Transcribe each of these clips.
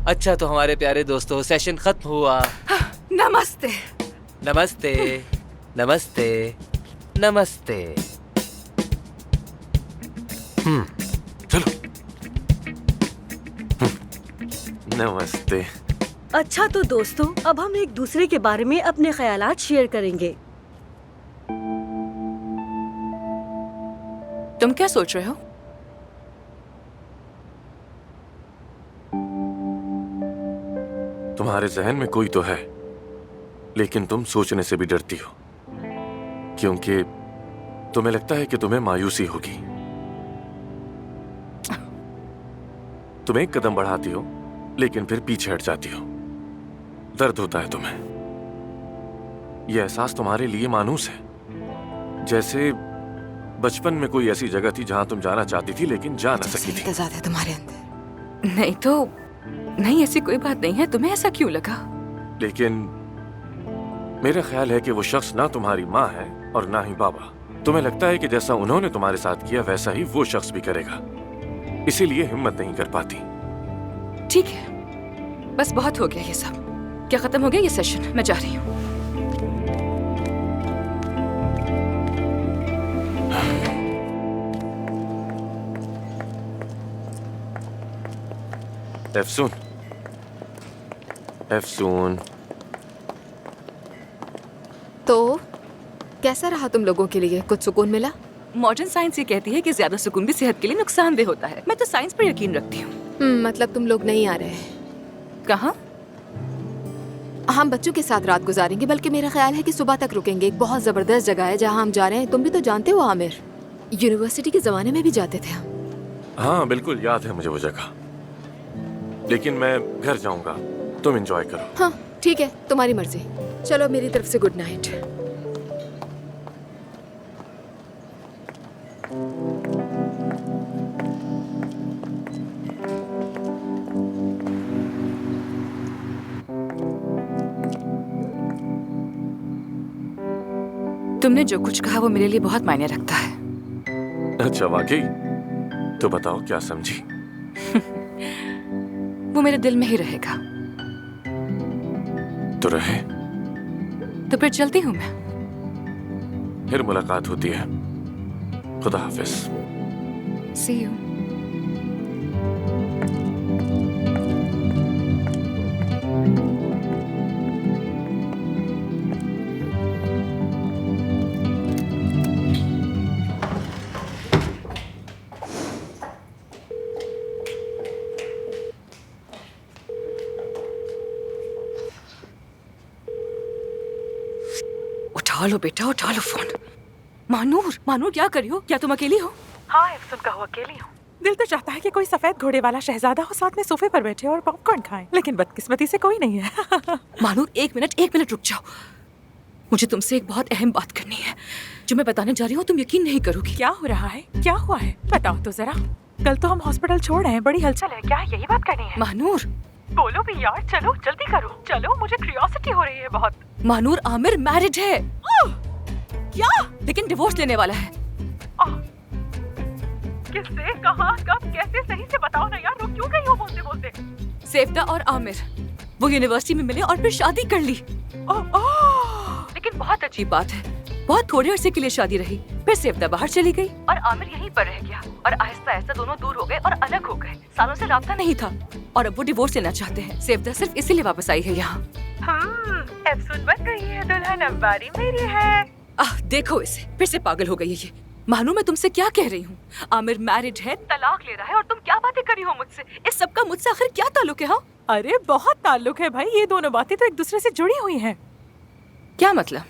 अच्छा तो हमारे प्यारे दोस्तों, सेशन खत्म हुआ। नमस्ते। नमस्ते नमस्ते नमस्ते। चलो। नमस्ते। अच्छा तो दोस्तों, अब हम एक दूसरे के बारे में अपने ख्यालात शेयर करेंगे। तुम क्या सोच रहे हो? तुम्हारे जहन में कोई तो है, लेकिन तुम सोचने से भी डरती हो, क्योंकि तुम्हें लगता है कि तुम्हें मायूसी होगी। तुम एक कदम बढ़ाती हो, लेकिन फिर पीछे हट जाती हो। दर्द होता है तुम्हें। यह एहसास तुम्हारे लिए मानूस है, जैसे बचपन में कोई ऐसी जगह थी जहां तुम जाना चाहती थी लेकिन जा न सकी थी। तजाद है तुम्हारे अंदर। नहीं तो नहीं, ऐसी कोई बात नहीं है। तुम्हें ऐसा क्यों लगा? लेकिन मेरा ख्याल है कि वो शख्स ना तुम्हारी माँ है और ना ही बाबा। तुम्हें लगता है कि जैसा उन्होंने तुम्हारे साथ किया वैसा ही वो शख्स भी करेगा, इसीलिए हिम्मत नहीं कर पाती। ठीक है, बस बहुत हो गया ये सब। क्या खत्म हो गया ये सेशन? मैं जा रही हूँ। एफसून, एफसून। तो कैसा रहा तुम लोगों के लिए? कुछ सुकून मिला? मॉडर्न साइंस ये कहती है कि ज्यादा सुकून भी सेहत के लिए नुकसानदेह होता है। मैं तो साइंस पर यकीन रखती हूँ। मतलब तुम लोग नहीं आ रहे? कहाँ? हम बच्चों के साथ रात गुजारेंगे, बल्कि मेरा ख्याल है कि सुबह तक रुकेंगे। एक बहुत जबरदस्त जगह है जहाँ हम जा रहे हैं। तुम भी तो जानते हो आमिर, यूनिवर्सिटी के जमाने में भी जाते थे हम। हाँ बिल्कुल याद है मुझे वो जगह, लेकिन मैं घर जाऊंगा, तुम एंजॉय करो। हाँ ठीक है, तुम्हारी मर्जी। चलो मेरी तरफ से गुड नाइट। तुमने जो कुछ कहा वो मेरे लिए बहुत मायने रखता है। अच्छा वाकई? तो बताओ क्या समझी? वो मेरे दिल में ही रहेगा। तो रहे। तो फिर चलती हूँ मैं। फिर मुलाकात होती है। खुदा हाफिज। See you. उठा लो बेटा, उठा लो फोन। मानूर, मानूर क्या कर रही हो? क्या तुम अकेली हो? हाँ एफसून कहूँ अकेली हूँ। दिल तो चाहता है कि कोई सफेद घोड़े वाला शहजादा हो, साथ में सोफे पर बैठे और पॉपकॉर्न खाए, लेकिन बदकिस्मती से कोई नहीं है। मानूर एक मिनट रुक जाओ। मुझे तुमसे एक बहुत अहम बात करनी है। जो मैं बताने जा रही हूँ तुम यकीन नहीं करोगी। क्या हो रहा है? क्या हुआ है? बताओ तो जरा। कल तो हम हॉस्पिटल छोड़ रहे हैं, बड़ी हलचल है। क्या यही बात करनी है? मानूर बोलो भी यार, चलो जल्दी करो। चलो, मुझे क्यूरियोसिटी हो रही है बहुत। मानूर, आमिर मैरिड है। क्या? लेकिन डिवोर्स लेने वाला है। किससे, कहाँ, कब, कैसे? सही से बताओ ना यार, रुक क्यों गई हो बोलते बोलते? सेफ्दा और आमिर वो यूनिवर्सिटी में मिले और फिर शादी कर ली। लेकिन बहुत अजीब बात है, बहुत थोड़े अरसे के लिए शादी रही, फिर सेफ्दा बाहर चली गई और आमिर यहीं पर रह गया। और आहिस्ता आहिस्ता दोनों दूर हो गए और अलग हो गए। सालों से राब्ता नहीं था और अब वो डिवोर्स लेना चाहते हैं। सेफ्दा सिर्फ इसीलिए वापस आई है यहाँ। एफसून बन गई है दुल्हन, अब बारी मेरी है। देखो इसे, फिर से पागल हो गई है ये। मानो मैं तुमसे क्या कह रही हूँ? आमिर मैरिड है, तलाक ले रहा है और तुम क्या बातें कर रही हो मुझसे? इस सब का मुझसे आखिर क्या ताल्लुक है? हाँ अरे बहुत ताल्लुक है भाई, ये दोनों बातें तो एक दूसरे से जुड़ी हुई हैं। क्या मतलब?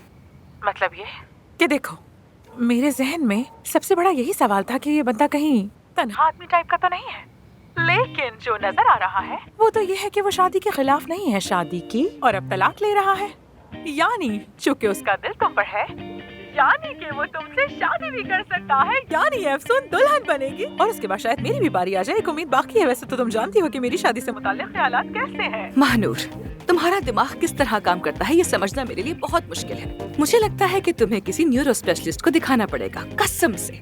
मतलब ये कि देखो, मेरे जहन में सबसे बड़ा यही सवाल था कि ये बंदा कहीं तन्हा आदमी टाइप का तो नहीं है। लेकिन जो नजर आ रहा है वो तो ये है कि वो शादी के खिलाफ नहीं है, शादी की, और अब तलाक ले रहा है। यानी चूंकि उसका दिल तुम पर है, यानी कि वो तुमसे शादी भी कर सकता है, यानी एफसून दुल्हन बनेगी और उसके बाद शायद मेरी भी बारी आ जाए। एक उम्मीद बाकी है। वैसे तो तुम जानती हो कि मेरी शादी से मुताल्लिक ख्यालात कैसे हैं। महानूर, तुम्हारा दिमाग किस तरह काम करता है ये समझना मेरे लिए बहुत मुश्किल है। मुझे लगता है कि तुम्हें किसी न्यूरो स्पेशलिस्ट को दिखाना पड़ेगा, कसम से।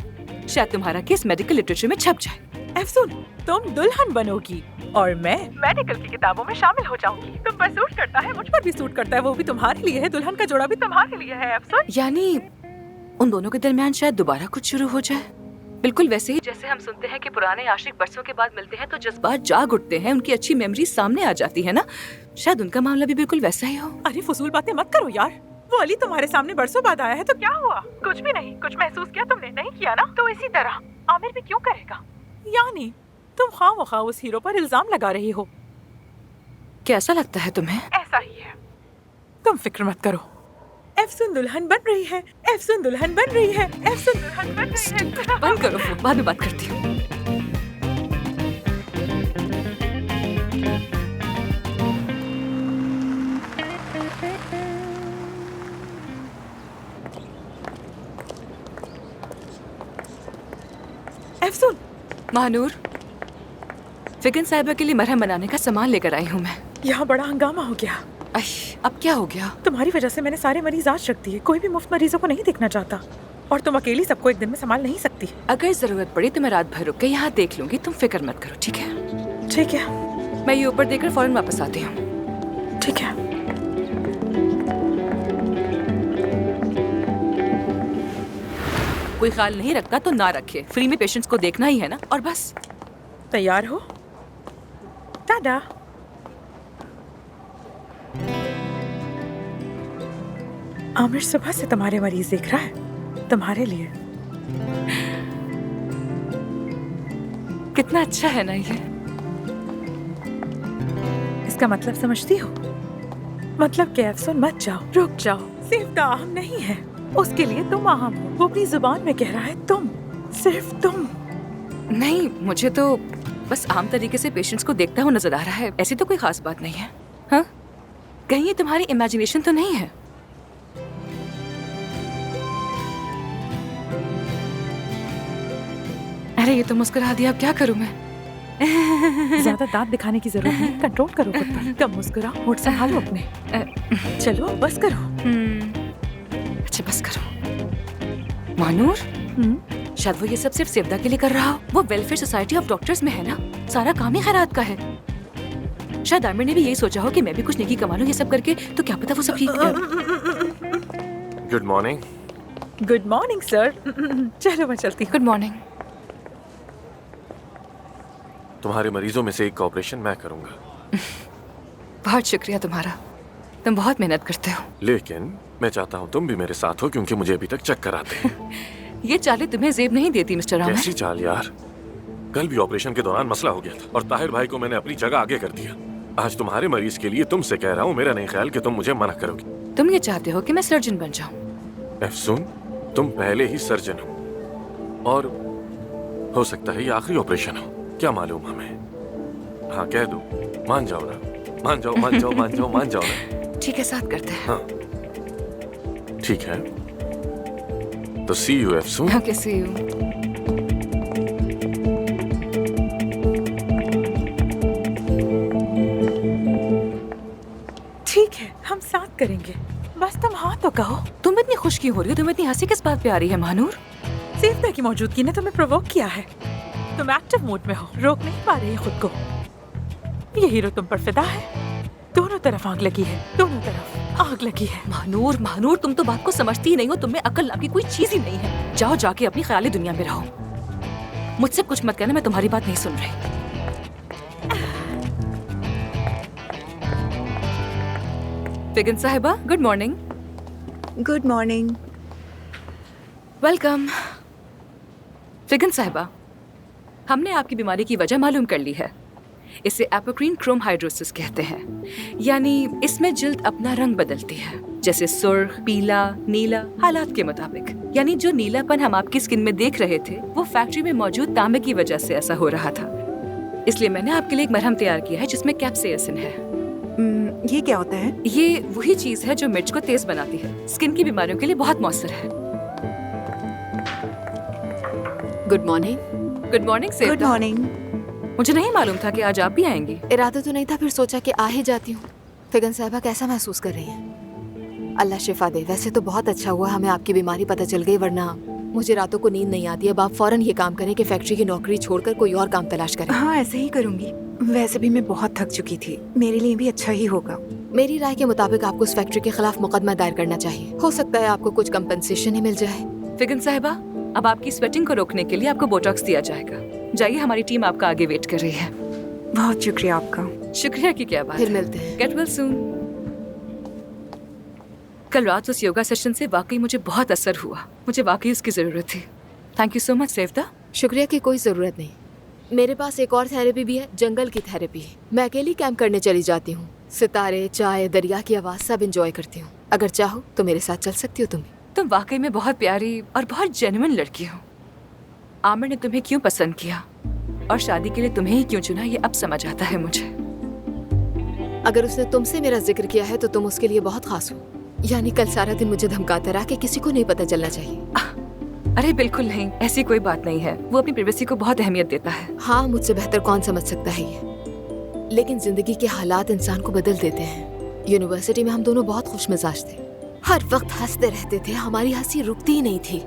शायद तुम्हारा केस मेडिकल लिटरेचर में छप जाए। अफसून, तुम दुल्हन बनोगी और मैं मेडिकल की किताबों में शामिल हो जाऊंगी। तुम पर सूट करता है, मुझ पर भी सूट करता है, वो भी तुम्हारे लिए है, दुल्हन का जोड़ा भी तुम्हारे लिए है अफसून। यानी उन दोनों के दरमियान शायद दोबारा कुछ शुरू हो जाए, बिल्कुल वैसे ही जैसे हम सुनते हैं कि पुराने आशिक बरसों के बाद मिलते हैं तो जज्बात जाग उठते हैं, उनकी अच्छी मेमोरी सामने आ जाती है ना। शायद उनका मामला भी बिल्कुल वैसा ही हो। अरे फजूल बातें मत करो यार। वो अली तुम्हारे सामने बरसों बाद आया है तो क्या हुआ? कुछ भी नहीं। कुछ महसूस किया तुमने? नहीं किया ना? तो इसी तरह आमिर भी क्यों करेगा? यानी तुम खामखा उस हीरो पर इल्जाम लगा रही हो। कैसा लगता है तुम्हें? ऐसा ही है। तुम फिक्र मत करो। अफसून दुल्हन बन रही है, अफसून दुल्हन बन रही है, अफसून दुल्हन बन रही है। बंद करो फोन, बाद में बात करती हूँ। अफसून, महानूर, फिगन साहिबा के लिए मरहम बनाने का सामान लेकर आई हूँ मैं। यहाँ बड़ा हंगामा हो गया। अब क्या हो गया? तुम्हारी वजह से मैंने सारे मरीज आज रख दिए। कोई भी मुफ्त मरीजों को नहीं देखना चाहता और तुम अकेली सबको एक दिन में संभाल नहीं सकती। अगर जरूरत पड़ी तो मैं रात भर रुक के यहाँ देख लूंगी, तुम फिक्र मत करो, ठीक है? ठीक है। मैं ये ऊपर देकर फौरन वापस आती हूँ। ठीक है। कोई ख्याल नहीं रखता तो ना रखे, फ्री में पेशेंट्स को देखना ही है ना, और बस। तैयार हो? टाटा। आमिर सुबह से तुम्हारे मरीज देख रहा है, तुम्हारे लिए। कितना अच्छा है ना ये। इसका मतलब समझती हो? मतलब कि अफसून मत जाओ, रुक जाओ। सिर्फ अहम नहीं है, उसके लिए तुम अहम हो। वो अपनी जुबान में कह रहा है तुम, सिर्फ तुम। नहीं, मुझे तो बस आम तरीके से पेशेंट्स को देखता हुआ नजर आ रहा है, ऐसी तो कोई खास बात नहीं है। हाँ, कहीं ये तुम्हारी इमेजिनेशन तो नहीं है? अरे ये तो मुस्कुरा दिया, अब क्या करूं मैं? ज्यादा दांत दिखाने की जरूरत नहीं, कंट्रोल करो खुद पर। कम मुस्कुराओ, होठ संभालो अपने। चलो बस करो। अच्छा बस करो। मानूर, शायद वो ये सब सिर्फ सेवदा के लिए कर रहा हो। वो वेलफेयर सोसाइटी ऑफ डॉक्टर्स में है ना, सारा काम ही खैरात का है। शायद आमिर ने भी यही सोचा हो कि मैं भी कुछ नेकी कमा लूं ये सब करके, तो क्या पता वो सब ठीक। Good morning. Good morning sir. चलो मैं चलती हूँ। Good morning. तुम्हारे मरीजों में से एक का ऑपरेशन मैं करूंगा। बहुत शुक्रिया तुम्हारा, तुम बहुत मेहनत करते हो। लेकिन मैं चाहता हूँ तुम भी मेरे साथ हो, क्योंकि मुझे अभी तक चक्कर आते हैं। ये चालें तुम्हें जेब नहीं देती मिस्टर आमिर। कैसी चाल यार? कल भी ऑपरेशन के दौरान मसला हो गया था और ताहिर भाई को मैंने अपनी जगह आगे कर दिया। आज तुम्हारे मरीज के लिए तुमसे कह रहा हूँ, मेरा नहीं ख्याल कि तुम मुझे मना करोगी। तुम ये चाहते हो कि मैं सर्जन बन जाऊं? अफसून, तुम पहले ही सर्जन हो और हो सकता है ये आखिरी ऑपरेशन हो, क्या मालूम हमें। हाँ कह दो, मान जाओ ना, मान जाओ मान जाओ मान जाओ मान जाओ ना। ठीक है, साथ करते हैं। हाँ ठीक है, तो see you Afsoon. Okay, see you. ठीक है, हम साथ करेंगे, बस तुम हाँ तो कहो। तुम इतनी खुश क्यों हो रही हो? तुम इतनी हंसी किस बात पे आ रही है महानूर? सेवदा की मौजूदगी ने तुम्हें प्रोवोक किया है। तुम एक्टिव मूड में हो, रोक नहीं पा रही खुद को। ये हीरो तुम पर फिदा है। दोनों तरफ आग लगी है, दोनों तरफ आग लगी है। महानूर, महानूर, तुम तो बात को समझती ही नहीं हो। तुम में अकल नाम की कोई चीज ही नहीं है। जाओ जाके अपनी ख्याली दुनिया में रहो, मुझसे कुछ मत कहना, मैं तुम्हारी बात नहीं सुन रही। Figan sahiba, good morning. Good morning. Welcome. Figan sahiba, हमने आपकी बीमारी की वजह मालूम कर ली है। इसे एपोक्रीन क्रोम हाइड्रोसिस कहते हैं, यानी इसमें जिल्द अपना रंग बदलती है, जैसे सुर्ख, पीला, नीला, हालात के मुताबिक। यानी जो नीलापन हम आपकी स्किन में देख रहे थे वो फैक्ट्री में मौजूद तांबे की वजह से ऐसा हो रहा था। इसलिए मैंने आपके लिए एक मरहम तैयार किया है जिसमें कैप्सेसिन है। ये क्या होता है? ये वही चीज है जो मिर्च को तेज बनाती है। स्किन की बीमारियों के लिए बहुत मौसर है। Good morning. Good morning Sevda. Good morning. मुझे नहीं मालूम था कि आज आप भी आएंगी। इरादा तो नहीं था, फिर सोचा कि आ ही जाती हूँ। फिगन साहिबा कैसा महसूस कर रही हैं? अल्लाह शिफा दे। वैसे तो बहुत अच्छा हुआ हमें आपकी बीमारी पता चल गई, वरना मुझे रातों को नींद नहीं आती। अब आप फौरन ये काम करें कि फैक्ट्री की नौकरी छोड़कर कोई और काम तलाश करें। हाँ, ऐसे ही करूंगी। वैसे भी मैं बहुत थक चुकी थी, मेरे लिए भी अच्छा ही होगा। मेरी राय के मुताबिक आपको उस फैक्ट्री के खिलाफ मुकदमा दायर करना चाहिए। हो सकता है आपको कुछ कंपनसेशन ही मिल जाए। फिगन साहिबा, अब आपकी स्वेटिंग को रोकने के लिए आपको बोटॉक्स दिया जाएगा। जाइए, हमारी टीम आपका आगे वेट कर रही है। बहुत शुक्रिया आपका। शुक्रिया की क्या बात फिर है। मिलते हैं। Get well soon. कल रात उस योगा सेशन से वाकई मुझे बहुत असर हुआ। मुझे वाकई उसकी जरूरत थी। Thank you so much Sevda. शुक्रिया की कोई जरूरत नहीं। मेरे पास एक और थेरेपी भी है, जंगल की थेरेपी। मैं अकेली कैंप करने चली जाती हूँ। सितारे, चाय, दरिया की आवाज सब एंजॉय करती हूँ। अगर चाहो तो मेरे साथ चल सकती हो तुम भी। तुम वाकई में बहुत प्यारी और बहुत जेन्युइन लड़की हो। आमिर ने तुम्हें क्यों पसंद किया और शादी के लिए तुम्हें ही क्यों चुना, ये अब समझ आता है मुझे। अगर उसने तुमसे मेरा जिक्र किया है तो तुम उसके लिए बहुत खास हो। यानी कल सारा दिन मुझे धमकाता रहा कि किसी को नहीं पता चलना चाहिए। अरे बिल्कुल नहीं, ऐसी कोई बात नहीं है। वो अपनी प्राइवेसी को बहुत अहमियत देता है। हाँ, मुझसे बेहतर कौन समझ सकता है ये। लेकिन जिंदगी के हालात इंसान को बदल देते हैं। यूनिवर्सिटी में हम दोनों बहुत खुश मिजाज थे, हर वक्त हंसते रहते थे, हमारी हंसी रुकती ही नहीं थी।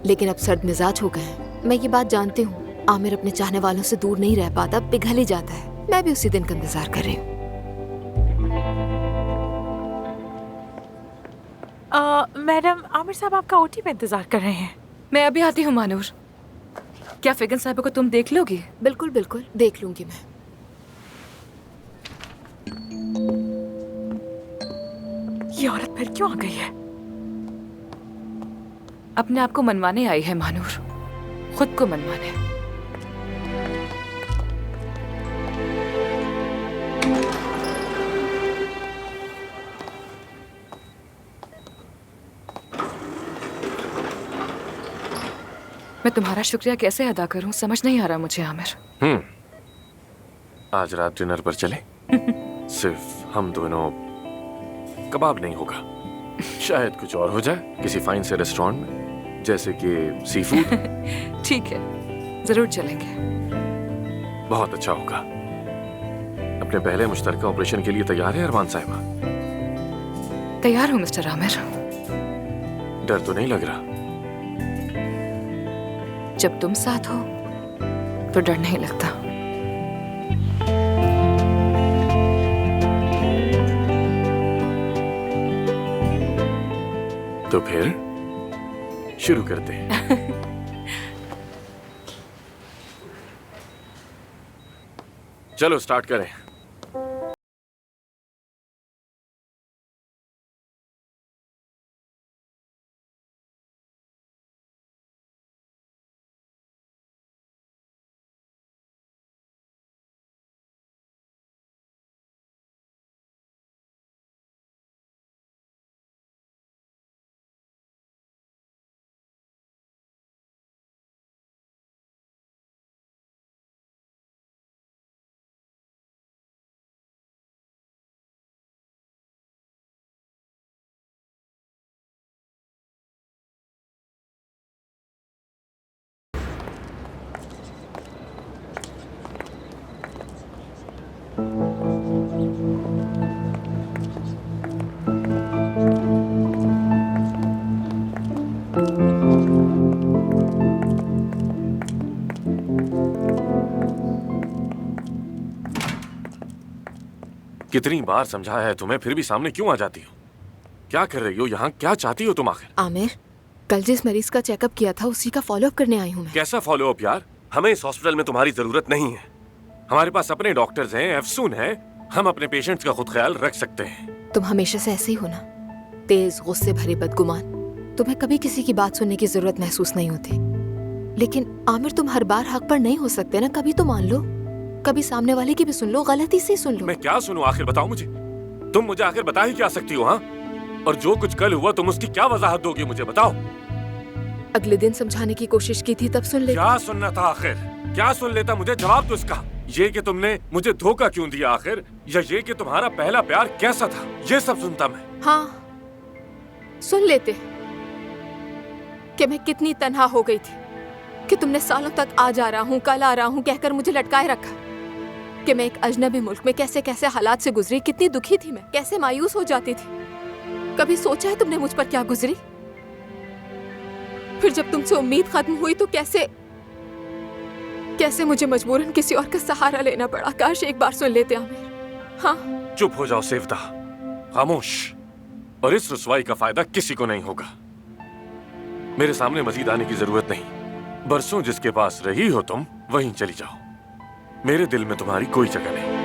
लेकिन अब सर्द मिजाज हो गए हैं। मैं ये बात जानती हूँ, आमिर अपने चाहने वालों से दूर नहीं रह पाता, पिघल ही जाता है। मैं भी उसी दिन का इंतजार कर रही हूँ। मैडम, आमिर साहब आपका ओटी पे इंतजार कर रहे हैं। मैं अभी आती हूँ मानूर। क्या फिगन साहिबा को तुम देख लोगी? बिल्कुल बिल्कुल, देख लूंगी मैं। ये औरत फिर क्यों आ गई है? अपने आप को मनवाने आई है मानूर, खुद को मनवाने। मैं तुम्हारा शुक्रिया कैसे अदा करूं, समझ नहीं आ रहा मुझे आमिर। आज रात डिनर पर चले? सिर्फ हम दोनों। कबाब नहीं होगा, शायद कुछ और हो जाए, किसी फाइन से रेस्टोरेंट में, जैसे कि सी फूड। ठीक है, जरूर चलेंगे। बहुत अच्छा होगा। अपने पहले मुश्तरका ऑपरेशन के लिए तैयार है अरमान साहिबा? तैयार हूँ मिस्टर आमिर। डर तो नहीं लग रहा? जब तुम साथ हो तो डर नहीं लगता। तो फिर शुरू करते हैं। चलो स्टार्ट करें। कितनी बार समझाया है तुम्हें, फिर भी सामने क्यों आ जाती हो? क्या कर रही हो यहाँ? क्या चाहती हो तुम आखिर? आमिर, कल जिस मरीज का चेकअप किया था उसी का फॉलोअप करने आई हूँ मैं। कैसा फॉलो अप यार? हमें इस हॉस्पिटल में तुम्हारी जरूरत नहीं है। हमारे पास अपने डॉक्टर्स हैं, एफसून है, हम अपने पेशेंट्स का खुद ख्याल रख सकते हैं। तुम हमेशा से ऐसे ही हो ना, तेज, गुस्से भरे, बदगुमान। तुम्हें कभी किसी की बात सुनने की जरूरत महसूस नहीं होती। लेकिन आमिर, तुम हर बार हक पर नहीं हो सकते ना। कभी तो मान लो, कभी सामने वाले की भी सुन लो, गलती से सुन लो। मैं क्या सुनूं आखिर? बताओ मुझे। तुम मुझे आखिर बता ही क्या सकती हो? हाँ, और जो कुछ कल हुआ तुम उसकी क्या वजाहत दोगे मुझे? बताओ। अगले दिन समझाने की कोशिश की थी, तब सुन ले। क्या सुनना था आखिर? क्या सुन लेता? मुझे जवाब दो इसका। ये कि तुमने मुझे धोखा क्यों दिया आखिर, या ये कि तुम्हारा पहला प्यार कैसा था, ये सब सुनता मैं। हाँ, सुन लेते कि मैं कितनी तन्हा हो गई थी, कि तुमने सालों तक आ जा रहा हूँ, कल आ रहा हूँ कहकर मुझे लटकाए रखा, कि मैं एक अजनबी मुल्क में कैसे कैसे हालात से गुजरी, कितनी दुखी थी मैं, कैसे मायूस हो जाती थी। कभी सोचा है तुमने मुझ पर क्या गुजरी? फिर जब तुमसे उम्मीद खत्म हुई तो कैसे मुझे मजबूरन किसी और का सहारा लेना पड़ा। काश एक बार सुन लेते आमिर। हाँ, चुप हो जाओ सेवदा, खामोश। और इस रुसवाई का फायदा किसी को नहीं होगा। मेरे सामने मजीद आने की जरूरत नहीं। बरसों जिसके पास रही हो तुम, वहीं चली जाओ। मेरे दिल में तुम्हारी कोई जगह नहीं।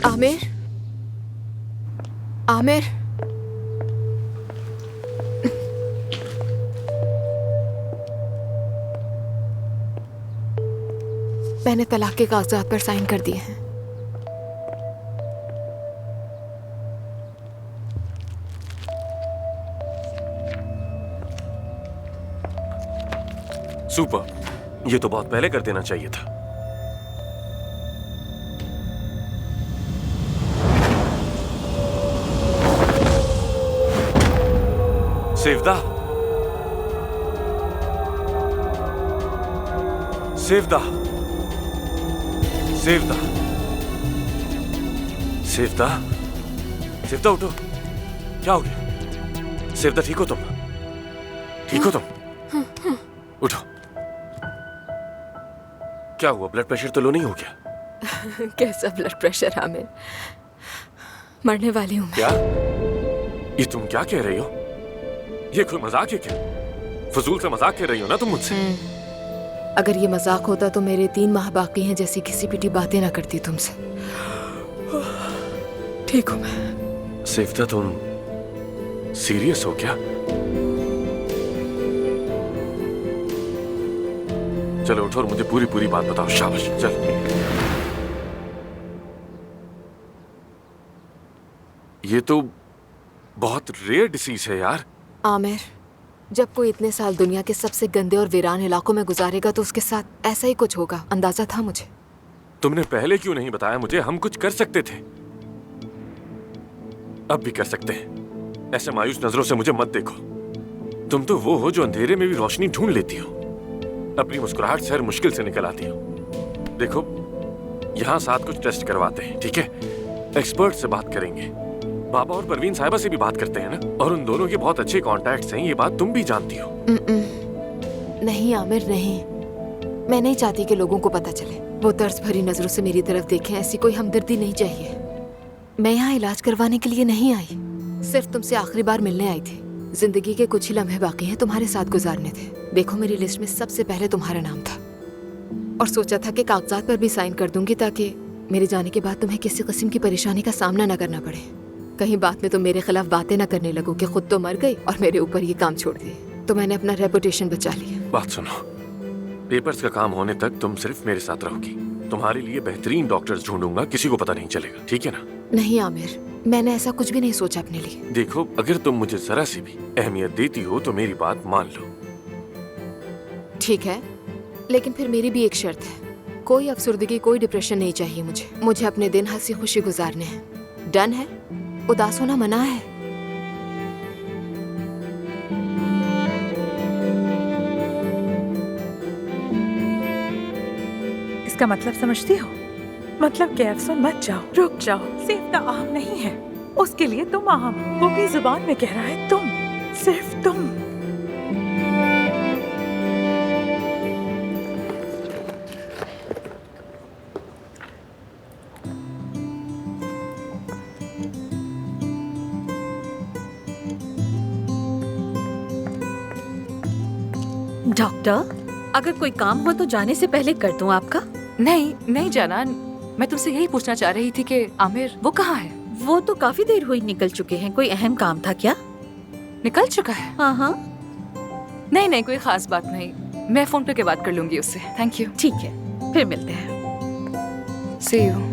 आमिर, आमिर, मैंने तलाक के कागजात पर साइन कर दिए हैं। सुपर, ये तो बहुत पहले कर देना चाहिए था। सेवदा, सेवदा, सेवदा, सेवदा, सेवदा उठो। क्या हो गया? सेवदा ठीक हो तुम? ठीक हो तुम? उठो। क्या हुआ? ब्लड प्रेशर तो लो नहीं हो गया? कैसा ब्लड प्रेशर आमिर, मरने वाली हूँ। क्या? ये तुम क्या कह रही हो? ये कोई मजाक है क्या? फजूल से मजाक कर रही हो ना तुम मुझसे? अगर ये मजाक होता तो मेरे 3 माह बाकी हैं जैसी किसी पिटी बातें ना करती तुमसे। ठीक हूँ मैं। सेवदा, तुम सीरियस हो क्या? चलो उठो और मुझे पूरी पूरी बात बताओ। शाबाश, चल। ये तो बहुत रेयर डिसीज है यार। आमिर, जब कोई इतने साल दुनिया के सबसे गंदे और वीरान इलाकों में गुजारेगा तो उसके साथ ऐसा ही कुछ होगा, अंदाजा था मुझे। तुमने पहले क्यों नहीं बताया मुझे? हम कुछ कर सकते थे। अब भी कर सकते हैं। ऐसे मायूस नजरों से मुझे मत देखो। तुम तो वो हो जो अंधेरे में भी रोशनी ढूंढ लेती हो, अपनी मुस्कुराहट से हर मुश्किल से निकल आती हो। देखो, यहाँ साथ कुछ टेस्ट करवाते हैं, ठीक है? एक्सपर्ट से बात करेंगे। बाबा और परवीन साहिबा से भी बात करते हैं ना, और उन दोनों के बहुत अच्छे कॉन्टैक्ट्स हैं। ये बात तुम भी जानती हो। नहीं आमिर, नहीं। मैं नहीं चाहती कि लोगों को पता चले। वो तर्स भरी नजरों से मेरी तरफ देखें, ऐसी कोई हमदर्दी नहीं चाहिए। मैं यहाँ इलाज करवाने के लिए नहीं आई, सिर्फ तुमसे आखिरी बार मिलने आई थी। जिंदगी के कुछ ही लम्हे बाकी हैं तुम्हारे साथ गुजारने थे। देखो, मेरी लिस्ट में सबसे पहले तुम्हारा नाम था और सोचा था कि कागजात पर भी साइन कर दूंगी ताकि मेरे जाने के बाद तुम्हें किसी किस्म की परेशानी का सामना न करना पड़े। कहीं बात में तुम मेरे खिलाफ बातें न करने लगो कि खुद तो मर गई और मेरे ऊपर ये काम छोड़ दिए। तो मैंने अपना रेपुटेशन बचा लिया। बात सुनो, पेपर्स का काम होने तक तुम सिर्फ मेरे साथ रहोगी। तुम्हारे लिए बेहतरीन डॉक्टर्स ढूंढूंगा, किसी को पता नहीं चलेगा, ठीक है ना? नहीं आमिर, मैंने ऐसा कुछ भी नहीं सोचा अपने लिए। देखो, अगर तुम मुझे जरा सी भी अहमियत देती हो तो मेरी बात मान लो। ठीक है, लेकिन फिर मेरी भी एक शर्त है। कोई अफसरदगी, कोई डिप्रेशन नहीं चाहिए मुझे। मुझे अपने दिन हंसी खुशी गुजारने हैं। डन है, उदास होना मना है। इसका मतलब समझती हो? मतलब कि अफसोस मत जाओ, रुक जाओ। सेफ्ता अहम नहीं है, उसके लिए तुम अहम। वो भी जुबान में कह रहा है तुम, सिर्फ तुम। डॉक्टर, अगर कोई काम हो तो जाने से पहले कर दूं आपका? नहीं नहीं जाना, मैं तुमसे यही पूछना चाह रही थी कि आमिर वो कहाँ है? वो तो काफी देर हुई निकल चुके हैं। कोई अहम काम था क्या? निकल चुका है? हाँ हाँ। नहीं नहीं, कोई खास बात नहीं, मैं फोन पे के बात कर लूंगी उससे। Thank you. ठीक है, फिर मिलते हैं। See you.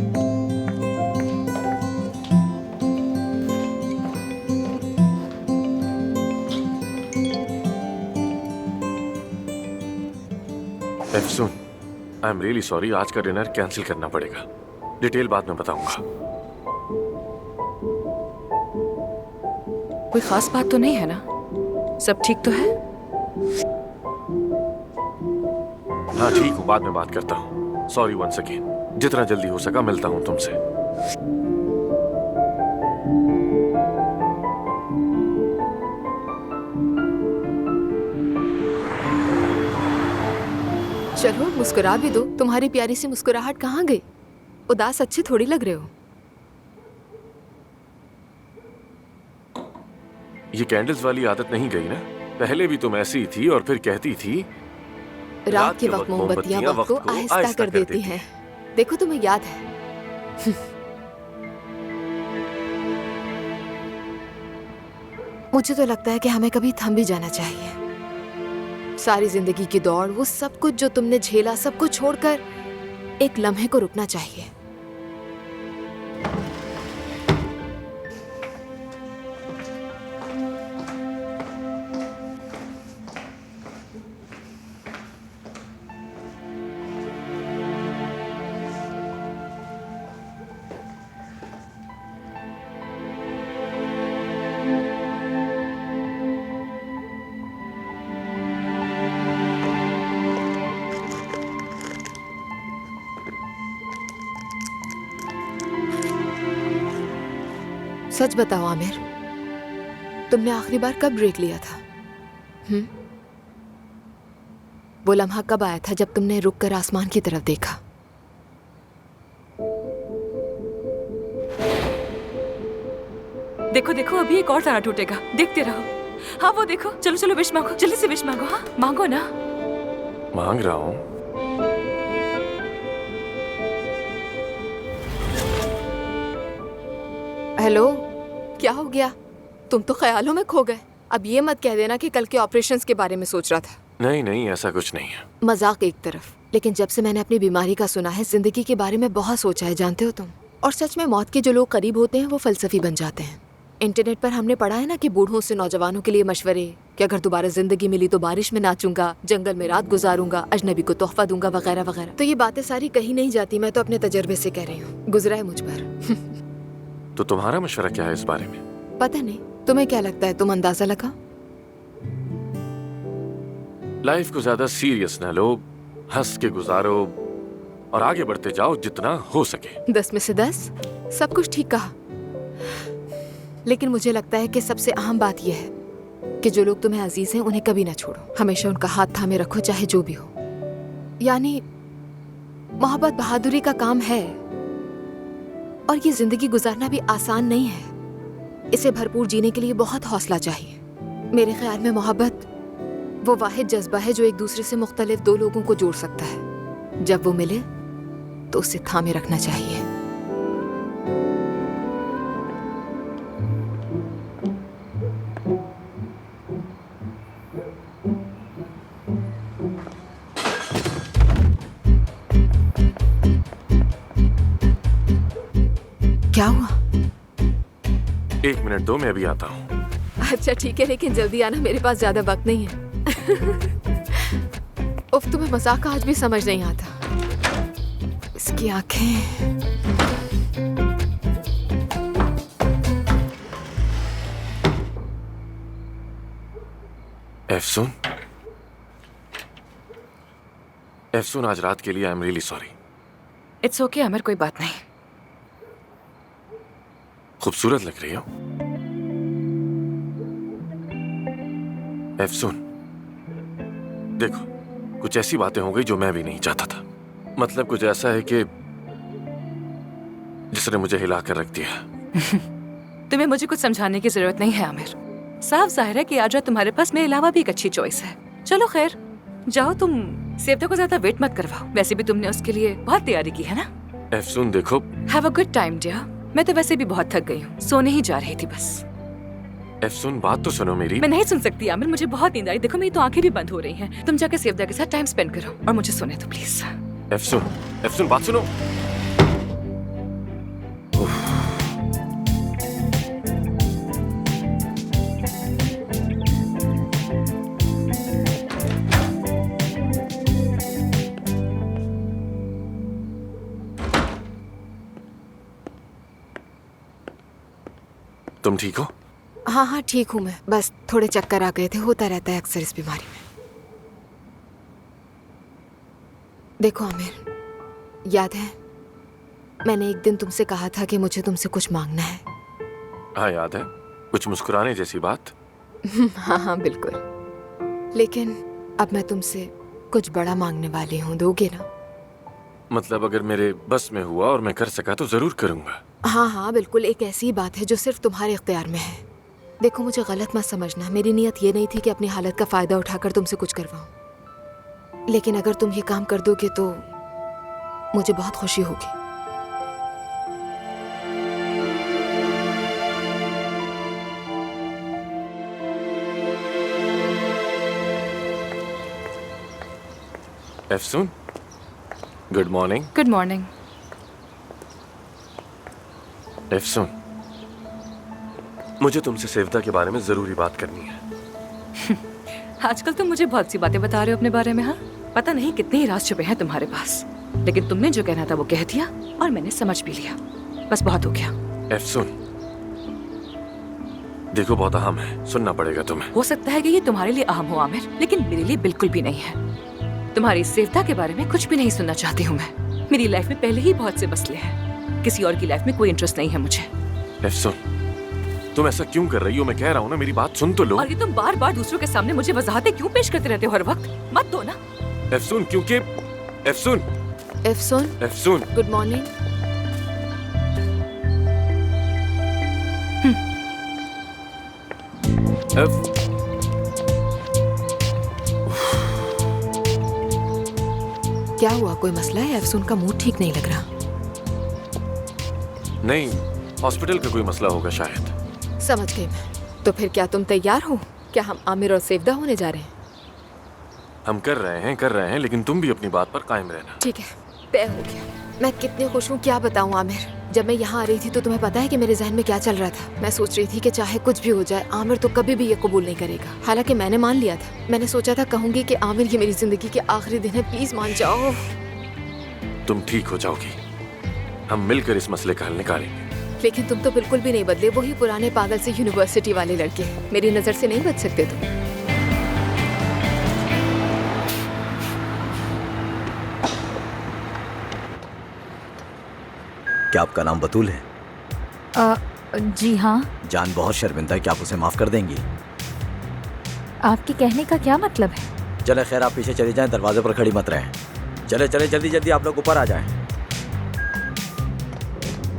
Afsoon, I am really sorry, आज का डिनर कैंसिल करना पड़ेगा। डिटेल बाद में बताऊंगा। कोई खास बात तो नहीं है ना? सब ठीक तो है? हाँ ठीक हूँ, बाद में बात करता हूँ। Sorry once again. जितना जल्दी हो सका मिलता हूँ तुमसे। चलो मुस्कुरा भी दो। तुम्हारी प्यारी सी मुस्कुराहट कहाँ गई? उदास अच्छे थोड़ी लग रहे हो। ये कैंडल्स वाली आदत नहीं गई ना? पहले भी तुम ऐसी ही थी और फिर कहती थी रात के वक्त मोमबत्तियां वक्त को आहिस्ता कर देती हैं। देखो तुम्हें याद है। मुझे तो लगता है कि हमें कभी थम भी जाना चाहिए। सारी जिंदगी की दौड़, वो सब कुछ जो तुमने झेला, सब कुछ छोड़कर एक लम्हे को रुकना चाहिए। सच बताओ आमिर, तुमने आखिरी बार कब ब्रेक लिया था? वो लम्हा कब आया था जब तुमने रुककर आसमान की तरफ देखा? देखो देखो, अभी एक और तारा टूटेगा, देखते रहो। हाँ वो देखो, चलो चलो विश मांगो, जल्दी से विश मांगो। हाँ मांगो ना। मांग रहा हूँ। हेलो, क्या हो गया? तुम तो ख्यालों में खो गए। अब ये मत कह देना कि कल के ऑपरेशंस के बारे में सोच रहा था। नहीं नहीं, ऐसा कुछ नहीं है। मजाक एक तरफ, लेकिन जब से मैंने अपनी बीमारी का सुना है, जिंदगी के बारे में बहुत सोचा है, जानते हो तुम। और सच में मौत के जो लोग करीब होते हैं वो फलसफी बन जाते हैं। इंटरनेट पर हमने पढ़ा है ना कि बूढ़ों से नौजवानों के लिए मशवरे कि अगर दोबारा जिंदगी मिली तो बारिश में नाचूंगा, जंगल में रात गुजारूंगा, अजनबी को तोहफा दूंगा, वगैरह वगैरह। तो ये बातें सारी कहीं नहीं जाती, मैं तो अपने तजर्बे से कह रही हूँ, गुजरा है मुझ पर। तो तुम्हारा मशवरा क्या है इस बारे में? पता नहीं, तुम्हें क्या लगता है? तुम अंदाजा लगा। लाइफ को ज्यादा सीरियस ना लो, हंस के गुजारो और आगे बढ़ते जाओ जितना हो सके। 10 में से 10, सब कुछ ठीक कहा। लेकिन मुझे लगता है कि सबसे अहम बात यह है कि जो लोग तुम्हें अजीज हैं उन्हें कभी ना छोड़ो। हमेशा उनका हाथ थामे रखो, चाहे जो भी हो। यानी मोहब्बत बहादुरी का काम है और ये जिंदगी गुजारना भी आसान नहीं है। इसे भरपूर जीने के लिए बहुत हौसला चाहिए। मेरे ख्याल में मोहब्बत वो वाहिद जज्बा है जो एक दूसरे से मुख्तलिफ दो लोगों को जोड़ सकता है। जब वो मिले तो उसे थामे रखना चाहिए। क्या हुआ? 1 मिनट दो, मैं अभी आता हूँ। अच्छा ठीक है, लेकिन जल्दी आना, मेरे पास ज्यादा वक्त नहीं है। उफ, तुम्हें मजाक आज भी समझ नहीं आता। इसकी आंखें। एफसून, एफसून, आज रात के लिए आई am really sorry. It's okay Aamir, कोई बात नहीं। खूबसूरत लग रही हो एफसून। देखो, कुछ ऐसी बातें हो गई जो मैं भी नहीं चाहता था। मतलब कुछ ऐसा है कि जिसने मुझे हिला कर रख दिया। तुम्हें मुझे कुछ समझाने की जरूरत नहीं है आमिर। साफ जाहिर है कि आज रात तुम्हारे पास मेरे अलावा भी एक अच्छी चॉइस है। चलो खैर, जाओ, तुम सेवता को ज्यादा वेट मत करवाओ। वैसे भी तुमने उसके लिए बहुत तैयारी की है ना। एफसून देखो, have a good time dear. मैं तो वैसे भी बहुत थक गई हूँ, सोने ही जा रही थी बस। एफसून बात तो सुनो मेरी। मैं नहीं सुन सकती आमिर, मुझे बहुत नींद आ रही। देखो मेरी तो आंखें भी बंद हो रही हैं। तुम जाकर सेवदा के साथ टाइम स्पेंड करो और मुझे सोने दो प्लीज। एफसून, एफसून बात सुनो। तुम ठीक हो? हाँ हाँ ठीक हूँ मैं, बस थोड़े चक्कर आ गए थे। होता रहता है अक्सर इस बीमारी में। देखो आमिर, याद है मैंने एक दिन तुमसे कहा था कि मुझे तुमसे कुछ मांगना है? हाँ याद है, कुछ मुस्कुराने जैसी बात। हाँ हाँ बिल्कुल। लेकिन अब मैं तुमसे कुछ बड़ा मांगने वाली हूँ, दोगे ना? मतलब अगर मेरे बस में हुआ और मैं कर सका तो जरूर करूंगा। हाँ हाँ बिल्कुल, एक ऐसी बात है जो सिर्फ तुम्हारे इख्तियार में है। देखो मुझे गलत मत समझना, मेरी नीयत ये नहीं थी कि अपनी हालत का फायदा उठाकर तुमसे कुछ करवाऊं। लेकिन अगर तुम ये काम कर दोगे तो मुझे बहुत खुशी होगी। एफसून, गुड मॉर्निंग। Good morning. एफसून, मुझे तुमसे सेवता के बारे में जरूरी बात करनी है। आजकल तुम मुझे बहुत सी बातें बता रहे हो अपने बारे में। हाँ, पता नहीं कितने ही राज छुपे हैं तुम्हारे पास, लेकिन तुमने जो कहना था वो कह दिया और मैंने समझ भी लिया। बस बहुत हो गया। एफसून देखो, बहुत अहम है, सुनना पड़ेगा तुम्हें। हो सकता है कि ये तुम्हारे लिए अहम हो आमिर, लेकिन मेरे लिए बिल्कुल भी नहीं है। तुम्हारी सेवता के बारे में कुछ भी नहीं सुनना चाहती हूँ मैं। मेरी लाइफ में पहले ही बहुत से मसले हैं, किसी और की लाइफ में कोई इंटरेस्ट नहीं है मुझे। एफसून, तुम ऐसा क्यों कर रही हो? मैं कह रहा हूँ ना, मेरी बात सुन तो लो। और ये तुम बार बार दूसरों के सामने मुझे वजाहतें क्यों पेश करते रहते हो हर वक्त? मत दो ना। एफसून, क्योंकि एफसून, एफसून, एफसून, गुड मॉर्निंग। क्या हुआ, कोई मसला है? अफसून का मूड ठीक नहीं लग रहा। नहीं, हॉस्पिटल का कोई मसला होगा शायद। समझ गई मैं। तो फिर क्या तुम तैयार हो? क्या हम आमिर और सेवदा होने जा रहे हैं? हम कर रहे हैं, लेकिन तुम भी अपनी बात पर कायम रहना। ठीक है, तय हो गया। मैं कितनी खुश हूँ, क्या बताऊँ आमिर। जब मैं यहाँ आ रही थी तो तुम्हें पता है कि मेरे जहन में क्या चल रहा था? मैं सोच रही थी कि चाहे कुछ भी हो जाए, आमिर तो कभी भी ये कबूल नहीं करेगा। हालांकि मैंने मान लिया था। मैंने सोचा था कहूंगी कि आमिर ये मेरी जिंदगी के आखिरी दिन है, प्लीज मान जाओ। तुम ठीक हो जाओगी, हम मिलकर इस मसले का हल निकालेंगे। लेकिन तुम तो बिल्कुल भी नहीं बदले, वही पुराने पागल से यूनिवर्सिटी वाले लड़के। मेरी नजर से नहीं बच सकते तुम। क्या आपका नाम बतूल है? जी हाँ। जान बहुत शर्मिंदा है, क्या आप उसे माफ कर देंगी? आपके कहने का क्या मतलब है? चले खैर, आप पीछे चले जाएं, दरवाजे पर खड़ी मत रहें। चले चले, जल्दी जल्दी आप लोग ऊपर आ जाएं।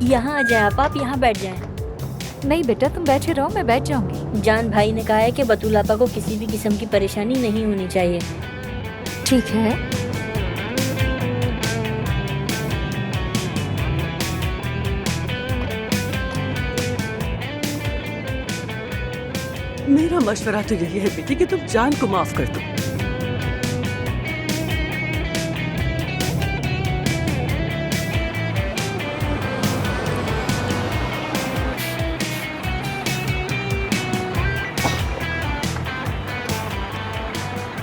यहाँ आ जाए आप यहाँ बैठ जाएं। नहीं बेटा, तुम बैठे रहो, मैं बैठ जाऊंगी। जान भाई ने कहा है कि बतूल आपा को किसी भी किस्म की परेशानी नहीं होनी चाहिए। ठीक है। मेरा मशवरा तो यही है बेटी कि तुम जान को माफ कर दो।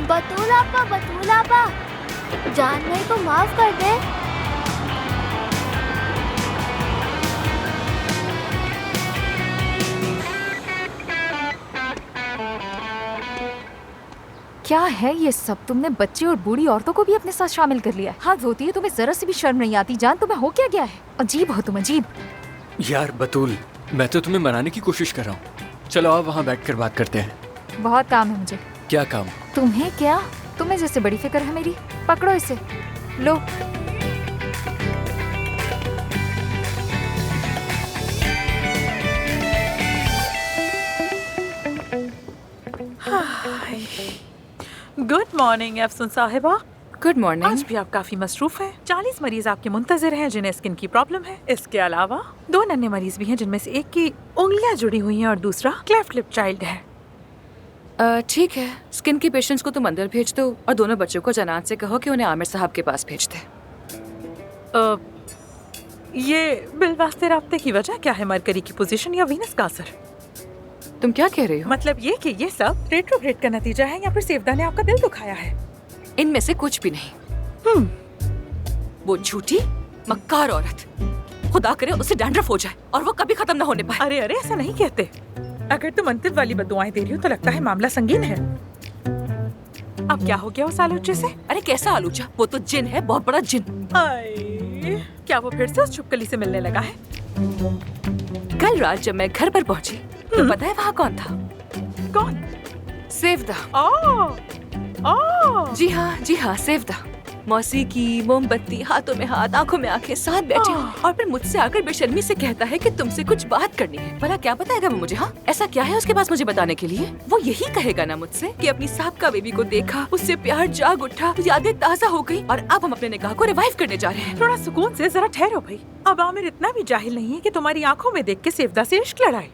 बतूल आपा, जान भाई को माफ कर दे। क्या है ये सब? तुमने बच्चे और बूढ़ी औरतों को भी अपने साथ शामिल कर लिया है। हाथ धोती है, तुम्हें जरा सी भी शर्म नहीं आती। जान तुम्हें हो क्या गया है? अजीब हो तुम, अजीब। यार बतूल, मैं तो तुम्हें मनाने की कोशिश कर रहा हूँ। चलो आप वहाँ बैठकर बात करते हैं। बहुत काम है मुझे। क्या काम? तुम्हें क्या? तुम्हें जैसे बड़ी फिक्र है मेरी। पकड़ो इसे, लो। गुड मॉर्निंग अफसून साहिबा। Good morning. आज भी आप काफी मसरूफ हैं। 40 मरीज आपके मुंतजर हैं जिन्हें स्किन की प्रॉब्लम है। इसके अलावा 2 नन्हे मरीज भी हैं जिनमें से एक की उंगलियां जुड़ी हुई हैं और दूसरा क्लेफ्ट लिप चाइल्ड है। ठीक है, स्किन के पेशेंट्स को तुम अंदर भेज दो और दोनों बच्चों को जनात से कहो कि उन्हें आमिर साहब के पास भेज दे। ये बिलवास्ते राब्ते की वजह क्या है? मरकरी की पोजीशन या वीनस का असर? तुम क्या कह रही हो? मतलब ये कि ये सब रेट्रोग्रेड का नतीजा है या फिर सेवदा ने आपका दिल दुखाया है? इनमें से कुछ भी नहीं। वो झूठी मक्कार औरत, खुदा करे उसे डैंड्रफ हो जाए और वो कभी खत्म ना होने पाए। अरे अरे, ऐसा नहीं कहते। अगर तुम अंतिम वाली बददुआएं दे रही हो तो लगता है मामला संगीन है। अब क्या हो गया उस आलूचे से? अरे कैसा आलूचा? वो तो जिन है, बहुत बड़ा जिन। आए, क्या वो फिर से उस छुपकली से मिलने लगा है? कल रात जब मैं घर पर पहुंची तो पता है वहाँ कौन था? कौन? सेवदा। जी हाँ, सेवदा। मौसीकी, मोमबत्ती, हाथों में हाथ, आंखों में आंखें, साथ बैठे और फिर मुझसे आकर बेशर्मी से कहता है कि तुमसे कुछ बात करनी है। भला क्या बताएगा वो मुझे? हाँ, ऐसा क्या है उसके पास मुझे बताने के लिए? वो यही कहेगा ना मुझसे कि अपनी साहबका बेबी को देखा, उससे प्यार जाग उठा, यादें ताज़ा हो गई और अब हम अपने निकाह को रिवाइव करने जा रहे हैं। थोड़ा सुकून से जरा ठहरो भाई। अब आमिर इतना भी जाहिल नहीं है कि तुम्हारी आंखों में देख के सेवदा से इश्क लड़ाए।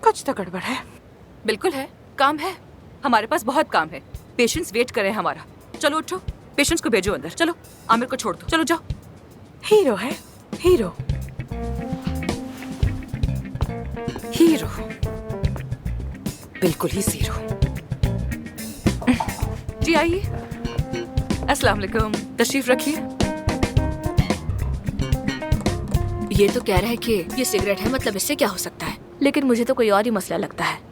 कुछ तो गड़बड़ है। बिल्कुल है, काम है, हमारे पास बहुत काम है। पेशेंट्स वेट कर रहे हैं हमारा। चलो उठो, पेशेंट्स को भेजो अंदर। चलो, आमिर को छोड़ दो। चलो जाओ। हीरो है, हीरो। हीरो, बिल्कुल ही जीरो। जी आइए। अस्सलाम वालेकुम, तशरीफ रखिए। ये तो कह रहा है कि ये सिगरेट है, मतलब इससे क्या हो सकता है? लेकिन मुझे तो कोई और ही मसला लगता है।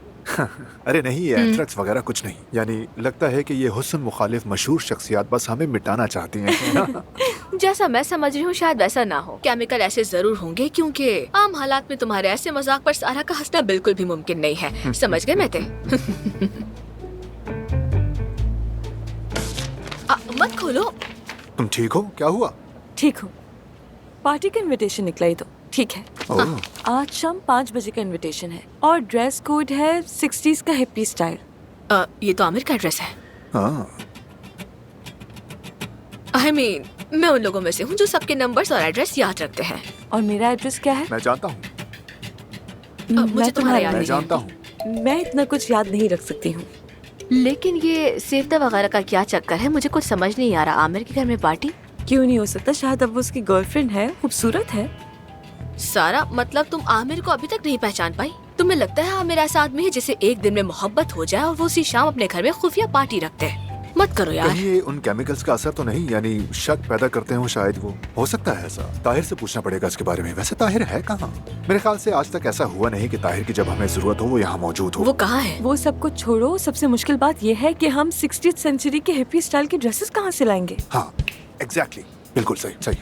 अरे नहीं, ये एंथ्रेक्स वगैरह कुछ नहीं। यानी लगता है कि ये हुस्न मुखालिफ मशहूर शख्सियात बस हमें मिटाना चाहती हैं। जैसा मैं समझ रही हूँ शायद वैसा ना हो। केमिकल ऐसे जरूर होंगे क्योंकि आम हालात में तुम्हारे ऐसे मजाक पर सारा का हंसना बिल्कुल भी मुमकिन नहीं है। समझ गए मेते? मत खोलो। तुम ठीक हो? क्या हुआ? ठीक हूँ। पार्टी का इनविटेशन निकला ही तो ठीक है। आज शाम 5 बजे का इनविटेशन है और ड्रेस कोड है 60s का हिप्पी स्टाइल। ये तो आमिर का ड्रेस है। I mean, मैं उन लोगों में से हूँ जो सबके नंबर्स और एड्रेस याद रखते हैं। और मेरा एड्रेस क्या है? मैं जानता हूँ। मुझे तुम्हारा याद मैं जानता हूँ। मैं इतना कुछ याद नहीं रख सकती हूँ। लेकिन ये सेवदा वगैरह का क्या चक्कर है? मुझे कुछ समझ नहीं आ रहा। आमिर के घर में पार्टी क्यों नहीं हो सकता? शायद अब वो उसकी गर्लफ्रेंड है, खूबसूरत है। सारा, मतलब तुम आमिर को अभी तक नहीं पहचान पाई? तुम्हें लगता है आमिर ऐसा आदमी है जिसे एक दिन में मोहब्बत हो जाए और वो उसी शाम अपने घर में खुफिया पार्टी रखते हैं? मत करो यार। कहीं ये उन केमिकल्स का असर तो नहीं? यानी शक पैदा करते हो शायद वो। हो सकता है ऐसा। ताहिर से पूछना पड़ेगा इसके बारे में। वैसे ताहिर है कहाँ? मेरे ख्याल से आज तक ऐसा हुआ नहीं कि ताहिर की जब हमें जरूरत हो वो यहाँ मौजूद हो। वो कहाँ है? वो सब कुछ छोड़ो, सबसे मुश्किल बात ये है कि हम 60th सेंचुरी के हिप्पी स्टाइल की ड्रेसेस कहाँ से लाएंगे? हाँ, एग्जैक्टली, बिल्कुल सही सही।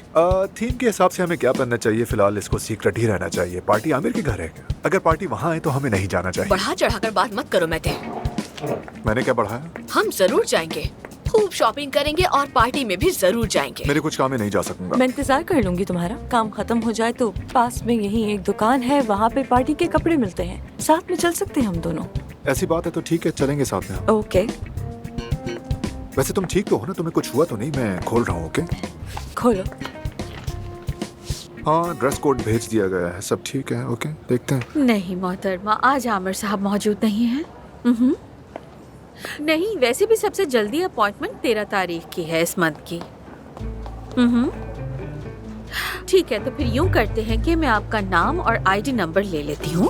थीम के हिसाब से हमें क्या पहनना चाहिए? फिलहाल इसको सीक्रेट ही रहना चाहिए। पार्टी आमिर के घर है क्या? अगर पार्टी वहाँ है तो हमें नहीं जाना चाहिए। बढ़ा चढ़ाकर बात मत करो मेते। मैंने क्या बढ़ाया? हम जरूर जाएंगे, खूब शॉपिंग करेंगे और पार्टी में भी जरूर जाएंगे। मेरे कुछ काम में नहीं जा सकूंगा। मैं इंतजार कर लूंगी तुम्हारा। काम खत्म हो जाए तो पास में यही एक दुकान है, वहाँ पे पार्टी के कपड़े मिलते हैं। साथ में चल सकते हैं हम दोनों। ऐसी बात है तो ठीक है, चलेंगे साथ में। ओके। वैसे तुम ठीक तो हो ना? तुम्हें कुछ हुआ तो नहीं? मैं खोल रहा हूँ। ओके, खोलो। हाँ, ड्रेस कोड भेज दिया गया है, सब ठीक है। ओके, देखते हैं। नहीं मोहतरमा, आज आमिर साहब मौजूद नहीं है। नहीं, वैसे भी सबसे जल्दी अपॉइंटमेंट 13 तारीख की है इस मंथ की। ठीक है, तो फिर यूं करते हैं कि मैं आपका नाम और आईडी नंबर ले लेती हूँ।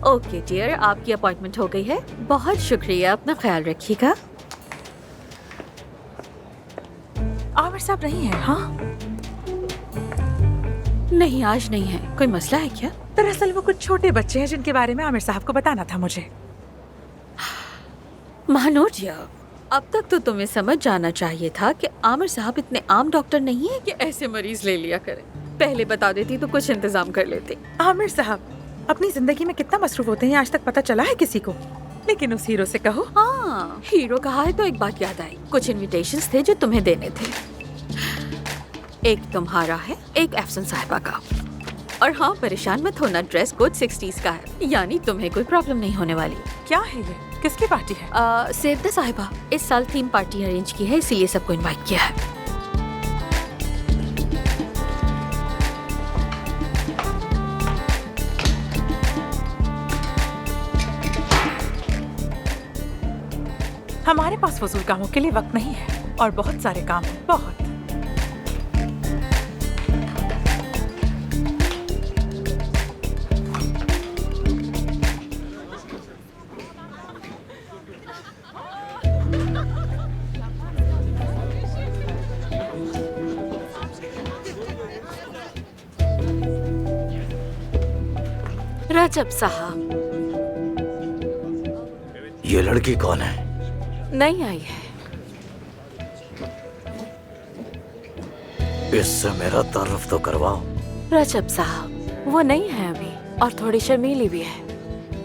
ओके डियर, आपकी अपॉइंटमेंट हो गई है। बहुत शुक्रिया, अपना ख्याल रखिएगा। आमिर साहब नहीं है? हाँ नहीं, आज नहीं है। कोई मसला है क्या? दरअसल वो कुछ छोटे बच्चे हैं जिनके बारे में आमिर साहब को बताना था मुझे। महानूरिया, अब तक तो तुम्हें समझ जाना चाहिए था कि आमिर साहब इतने आम डॉक्टर नहीं है कि ऐसे मरीज ले लिया करें। पहले बता देती तो कुछ इंतजाम कर लेते। आमिर साहब अपनी जिंदगी में कितना मसरूफ होते हैं आज तक पता चला है किसी को? लेकिन उस हीरो से कहो। हाँ, हीरो कहा है तो एक बात याद आई। कुछ इनविटेशंस थे जो तुम्हें देने थे। एक तुम्हारा है, एक एफसन साहिबा का। और हाँ, परेशान मत होना, ड्रेस कोड 60s का है, यानी तुम्हें कोई प्रॉब्लम नहीं होने वाली। क्या है ये? किसकी पार्टी है? सेव द साहिबा इस साल थीम पार्टी अरेंज की है, इसीलिए सबको इनवाइट किया है। हमारे पास फजूल कामों के लिए वक्त नहीं है और बहुत सारे काम हैं, बहुत। रजब साहब, ये लड़की कौन है? नहीं आई है। इससे मेरा तारुफ तो करवाओ। रजब साहब, वो नहीं है अभी और थोड़ी शर्मीली भी है।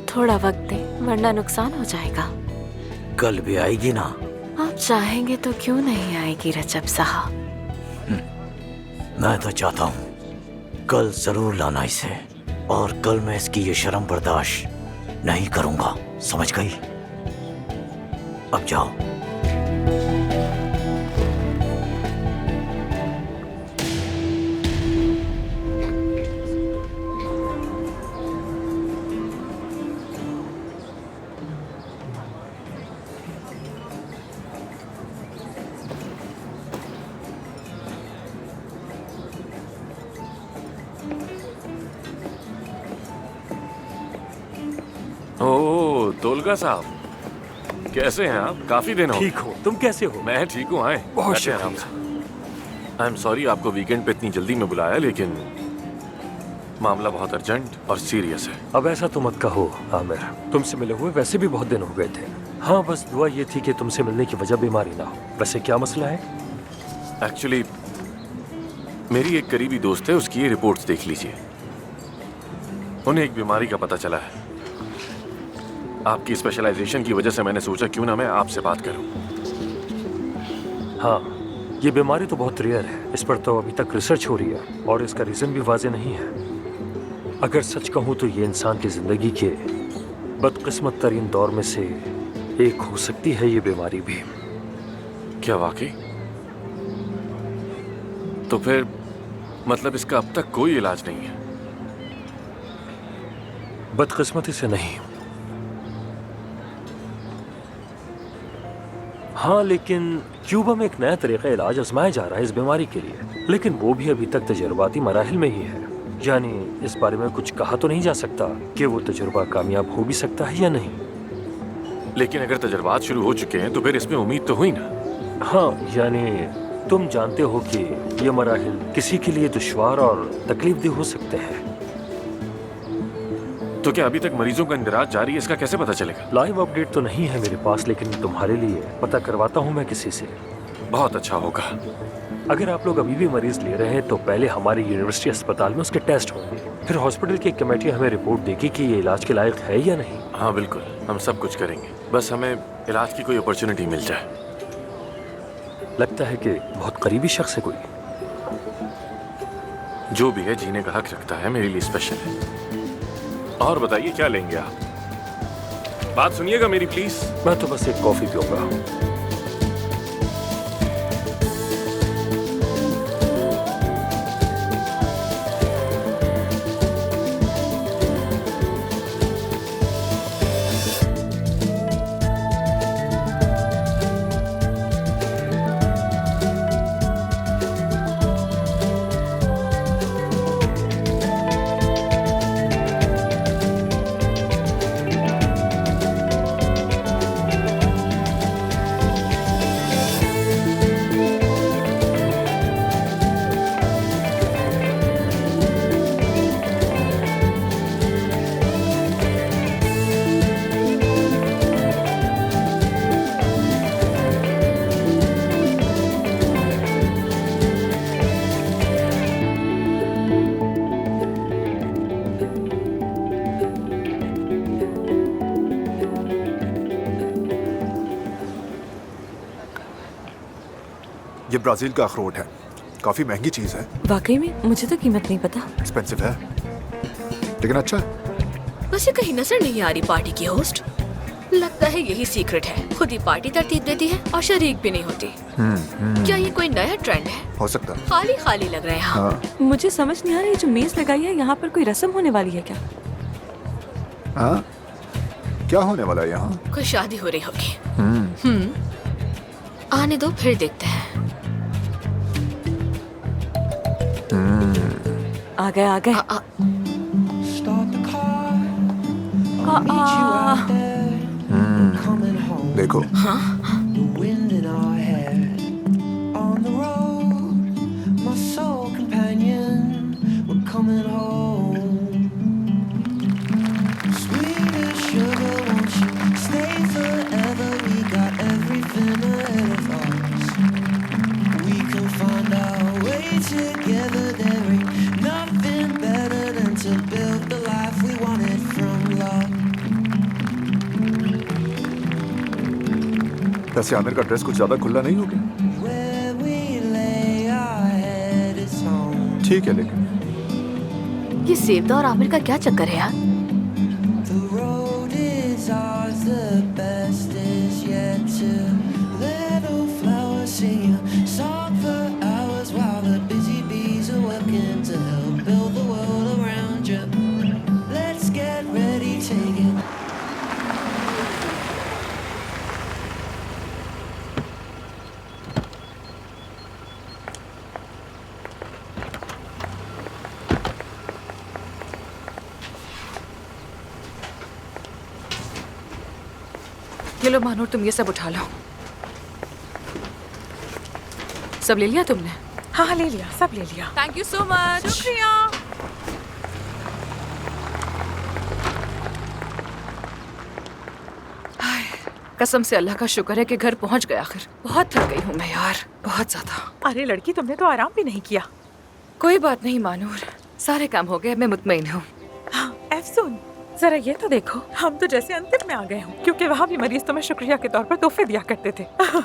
थोड़ा वक्त दे वरना नुकसान हो जाएगा। कल भी आएगी ना? आप चाहेंगे तो क्यों नहीं आएगी रजब साहब। मैं तो चाहता हूँ कल जरूर लाना इसे, और कल मैं इसकी ये शर्म बर्दाश्त नहीं करूंगा, समझ गई? अब जाओ। ओह, तोलगा साहब, कैसे हैं आप? काफी दिन हो। ठीक हो? तुम कैसे हो? मैं ठीक हूँ। आए, बहुत बैठे आराम से। आई एम सॉरी आपको वीकेंड पे इतनी जल्दी में बुलाया, लेकिन मामला बहुत अर्जेंट और सीरियस है। अब ऐसा तो मत कहो आमिर, तुमसे मिले हुए वैसे भी बहुत दिन हो गए थे। हाँ, बस दुआ ये थी कि तुमसे मिलने की वजह बीमारी ना हो। वैसे क्या मसला है? एक्चुअली मेरी एक करीबी दोस्त है, उसकी ये रिपोर्ट्स देख लीजिए। उन्हें एक बीमारी का पता चला है। आपकी स्पेशलाइजेशन की वजह से मैंने सोचा क्यों ना मैं आपसे बात करूं। हाँ, ये बीमारी तो बहुत रेयर है, इस पर तो अभी तक रिसर्च हो रही है और इसका रीजन भी वाजे नहीं है। अगर सच कहूँ तो ये इंसान की जिंदगी के बदकिस्मत तरीन दौर में से एक हो सकती है ये बीमारी भी। क्या वाकई? तो फिर मतलब इसका अब तक कोई इलाज नहीं है? बदकिस्मती से नहीं। हाँ, लेकिन क्यूबा में एक नया तरीका इलाज आजमाया जा रहा है इस बीमारी के लिए, लेकिन वो भी अभी तक तजुर्बाती मराहिल में ही है। यानी इस बारे में कुछ कहा तो नहीं जा सकता कि वो तजुर्बा कामयाब हो भी सकता है या नहीं। लेकिन अगर तजुर्बात शुरू हो चुके हैं तो फिर इसमें उम्मीद तो हुई ना? हाँ, यानी तुम जानते हो कि ये मराहिल किसी के लिए दुश्वार और तकलीफदेह हो सकते हैं। तो क्या अभी तक मरीजों का इंदिराज जारी है? इसका कैसे पता चलेगा? लाइव अपडेट तो नहीं है मेरे पास, लेकिन तुम्हारे लिए पता करवाता हूँ मैं किसी से। बहुत अच्छा होगा। अगर आप लोग अभी भी मरीज ले रहे हैं तो पहले हमारी यूनिवर्सिटी अस्पताल में उसके टेस्ट होंगे, फिर हॉस्पिटल की एक कमेटी हमें रिपोर्ट देगी कि ये इलाज के लायक है या नहीं। हाँ बिल्कुल, हम सब कुछ करेंगे, बस हमें इलाज की कोई अपॉर्चुनिटी मिल जाए। लगता है कि बहुत करीबी शख्स है कोई। जो भी है जीने का हक रखता है, मेरे लिए स्पेशल है। और बताइए क्या लेंगे आप? बात सुनिएगा मेरी प्लीज। मैं तो बस एक कॉफी पीऊंगा। ये ब्राजील का अखरोट है, काफी महंगी चीज है। वाकई में मुझे तो कीमत नहीं पता। एक्सपेंसिव है लेकिन अच्छा है। वैसे कहीं नजर नहीं आ रही पार्टी की होस्ट। लगता है यही सीक्रेट है, खुद ही पार्टी तरतीब देती है और शरीक भी नहीं होती। क्या ये कोई नया ट्रेंड है? हो सकता है। खाली खाली लग रहा है यहाँ। हाँ। मुझे समझ नहीं आ रही, जो मेज लगाई है यहाँ पर कोई रस्म होने वाली है क्या? हाँ? क्या होने वाला है यहाँ? कोई शादी हो रही होगी। आने दो फिर देखते हैं। आ गए आ गए। देखो। वैसे आमिर का ड्रेस कुछ ज्यादा खुला नहीं हो गया? ठीक है लेकिन ये सेवदा और आमिर का क्या चक्कर है यार? ये लो मानूर, तुम ये सब उठा लो। सब ले लिया तुमने? हाँ ले लिया, सब ले लिया। Thank you so much. शुक्रिया। कसम से अल्लाह का शुक्र है कि घर पहुंच गया आखिर। बहुत थक गई हूँ मैं यार, बहुत ज्यादा। अरे लड़की, तुमने तो आराम भी नहीं किया। कोई बात नहीं मानूर, सारे काम हो गए, मैं मुतमईन हूँ। हाँ, एफसून, जरा ये तो देखो, हम तो जैसे अंतिम में आ गए हूँ, क्योंकि वहाँ भी मरीज तुम्हें शुक्रिया के तौर पर तोहफे दिया करते थे।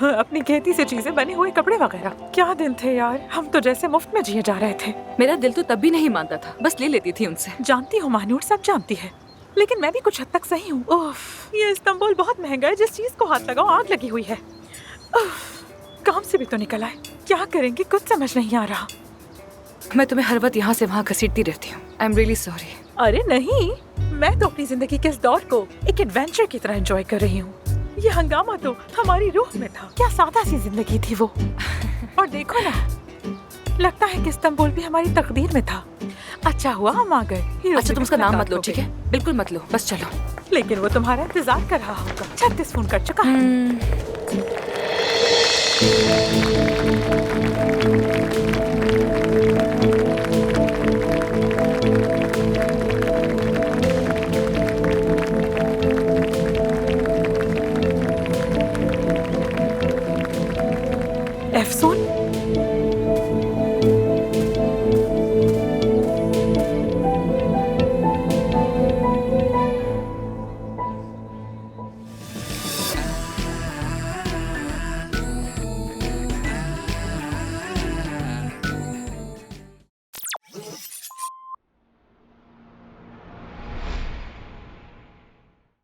अपनी खेती से चीजें, बने हुए कपड़े वगैरह। क्या दिन थे यार, हम तो जैसे मुफ्त में जिए जा रहे थे। मेरा दिल तो तब भी नहीं मानता था, बस ले लेती थी उनसे। जानती हूँ मानूर, सब जानती है, लेकिन मैं भी कुछ हद तक सही हूँ। ओफ, ये इस्तांबुल बहुत महंगा है, जिस चीज को हाथ लगाओ आग लगी हुई है। काम से भी तो निकल आए, क्या करेंगे कुछ समझ नहीं आ रहा। मैं तुम्हें हर वक्त यहाँ से वहाँ घसीटती रहती हूँ। आई एम रियली सॉरी। अरे नहीं, मैं तो अपनी जिंदगी के इस दौर को एक एडवेंचर की तरह एंजॉय कर रही हूँ। ये हंगामा तो हमारी रूह में था। क्या सादा सी जिंदगी थी वो। और देखो ना, लगता है कि इस्तांबुल भी हमारी तकदीर में था। अच्छा हुआ हम आ गए। अच्छा तुम उसका नाम मत लो, ठीक है? बिल्कुल मत लो, बस चलो। लेकिन वो तुम्हारा इंतजार कर रहा होगा। 36 फोन कर चुका है। एफसून,